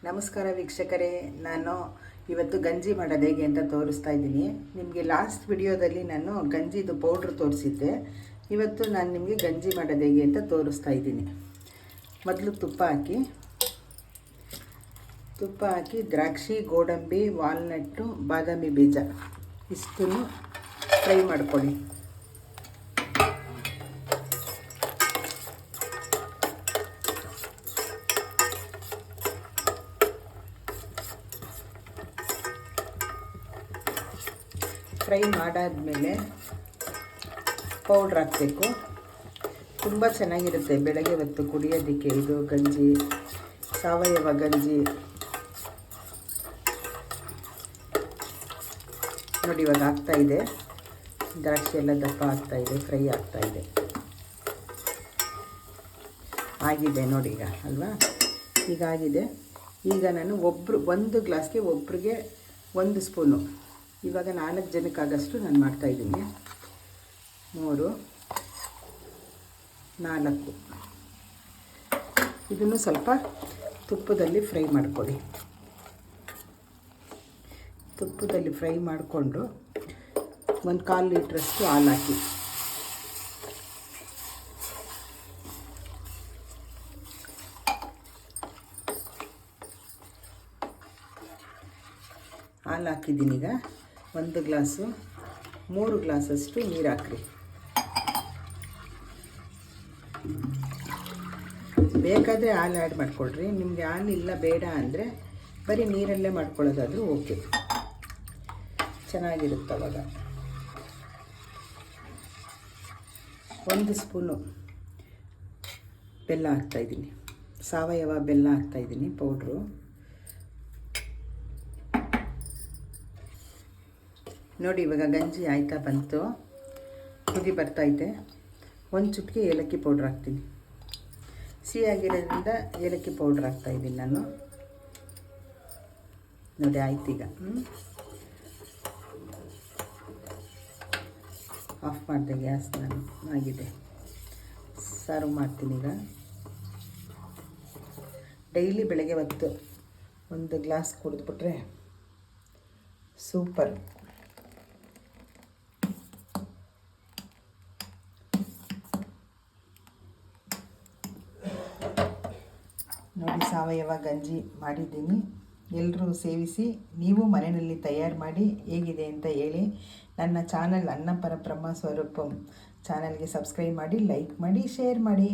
ನಮಸ್ಕಾರ ವೀಕ್ಷಕರೇ, ನಾನು ಇವತ್ತು ಗಂಜಿ ಮಾಡೋದು ಹೇಗೆ ಅಂತ ತೋರಿಸ್ತಾ ಇದ್ದೀನಿ. ನಿಮಗೆ ಲಾಸ್ಟ್ ವಿಡಿಯೋದಲ್ಲಿ ನಾನು ಗಂಜಿದು ಪೌಡ್ರ್ ತೋರಿಸಿದ್ದೆ. ಇವತ್ತು ನಾನು ನಿಮಗೆ ಗಂಜಿ ಮಾಡೋದು ಹೇಗೆ ಅಂತ ತೋರಿಸ್ತಾ ಇದ್ದೀನಿ. ಮೊದಲು ತುಪ್ಪ ಹಾಕಿ ದ್ರಾಕ್ಷಿ, ಗೋಡಂಬಿ, ವಾಲ್ನಟ್ಟು, ಬಾದಾಮಿ ಬೀಜ ಇಷ್ಟನ್ನು ಫ್ರೈ ಮಾಡ್ಕೊಳ್ಳಿ. ಫ್ರೈ ಮಾಡಾದಮೇಲೆ ಪೌಡ್ರ್ ಹಾಕಬೇಕು. ತುಂಬ ಚೆನ್ನಾಗಿರುತ್ತೆ ಬೆಳಗ್ಗೆ ಹೊತ್ತು ಕುಡಿಯೋದಕ್ಕೆ ಇದು ಗಂಜಿ, ಸಾವಯವ ಗಂಜಿ. ನೋಡಿ ಇವಾಗ ಆಗ್ತಾಯಿದೆ, ದ್ರಾಕ್ಷಿ ಎಲ್ಲ ದಪ್ಪ ಆಗ್ತಾಯಿದೆ, ಫ್ರೈ ಆಗ್ತಾಯಿದೆ, ಆಗಿದೆ ನೋಡಿ ಈಗ ಅಲ್ವಾ. ಈಗ ಆಗಿದೆ. ಈಗ ನಾನು ಒಂದು ಗ್ಲಾಸ್ಗೆ ಒಬ್ಬರಿಗೆ 1 ಸ್ಪೂನು. ಇವಾಗ 4 ಜನಕ್ಕಾಗಷ್ಟು ನಾನು ಮಾಡ್ತಾಯಿದ್ದೀನಿ. 3, 4. ಇದನ್ನು ಸ್ವಲ್ಪ ತುಪ್ಪದಲ್ಲಿ ಫ್ರೈ ಮಾಡ್ಕೊಳ್ಳಿ. ತುಪ್ಪದಲ್ಲಿ ಫ್ರೈ ಮಾಡಿಕೊಂಡು 1/4 ಲೀಟ್ರಷ್ಟು ಹಾಲು ಹಾಕಿ. ಹಾಲು ಹಾಕಿದ್ದೀನಿ. ಈಗ 1 ಗ್ಲಾಸು 3 ಗ್ಲಾಸಷ್ಟು ನೀರು ಹಾಕ್ರಿ. ಬೇಕಾದರೆ ಹಾಲು ಆ್ಯಡ್ ಮಾಡ್ಕೊಳ್ರಿ. ನಿಮಗೆ ಹಾಲು ಇಲ್ಲ ಬೇಡ ಅಂದರೆ ಬರೀ ನೀರಲ್ಲೇ ಮಾಡ್ಕೊಳ್ಳೋದಾದರೂ ಓಕೆ, ಚೆನ್ನಾಗಿರುತ್ತೆ ಅವಾಗ. 1 ಸ್ಪೂನು ಬೆಲ್ಲ ಹಾಕ್ತಾಯಿದ್ದೀನಿ, ಸಾವಯವ ಬೆಲ್ಲ ಹಾಕ್ತಾಯಿದ್ದೀನಿ ಪೌಡ್ರು. ನೋಡಿ ಇವಾಗ ಗಂಜಿ ಆಯ್ತಾ ಬಂತು, ಕುದಿ ಬರ್ತೈತೆ. 1 ಚುಟ್ಕಿ ಏಲಕ್ಕಿ ಪೌಡ್ರ್ ಹಾಕ್ತೀನಿ. ಸಿಹಿಯಾಗಿರೋದ್ರಿಂದ ಏಲಕ್ಕಿ ಪೌಡ್ರ್ ಹಾಕ್ತಾಯಿದ್ದೀನಿ ನಾನು. ನೋಡಿ ಆಯ್ತು. ಈಗ ಆಫ್ ಮಾಡಿದೆ ಗ್ಯಾಸ್. ನಾನು ಆಗಿದೆ, ಸರ್ವ್ ಮಾಡ್ತೀನಿ. ಈಗ ಡೈಲಿ ಬೆಳಗ್ಗೆ ಹೊತ್ತು 1 ಗ್ಲಾಸ್ ಕುಡಿದ್ಬಿಟ್ರೆ ಸೂಪರ್. ನೋಡಿ ಸಾವಯವ ಗಂಜಿ ಮಾಡಿದ್ದೀನಿ. ಎಲ್ಲರೂ ಸೇವಿಸಿ, ನೀವು ಮನೆಯಲ್ಲಿ ತಯಾರು ಮಾಡಿ ಹೇಗಿದೆ ಅಂತ ಹೇಳಿ. ನನ್ನ ಚಾನಲ್ ಅನ್ನಪರಬ್ರಹ್ಮ ಸ್ವರೂಪಂ ಚಾನಲ್ಗೆ ಸಬ್ಸ್ಕ್ರೈಬ್ ಮಾಡಿ, ಲೈಕ್ ಮಾಡಿ, ಶೇರ್ ಮಾಡಿ.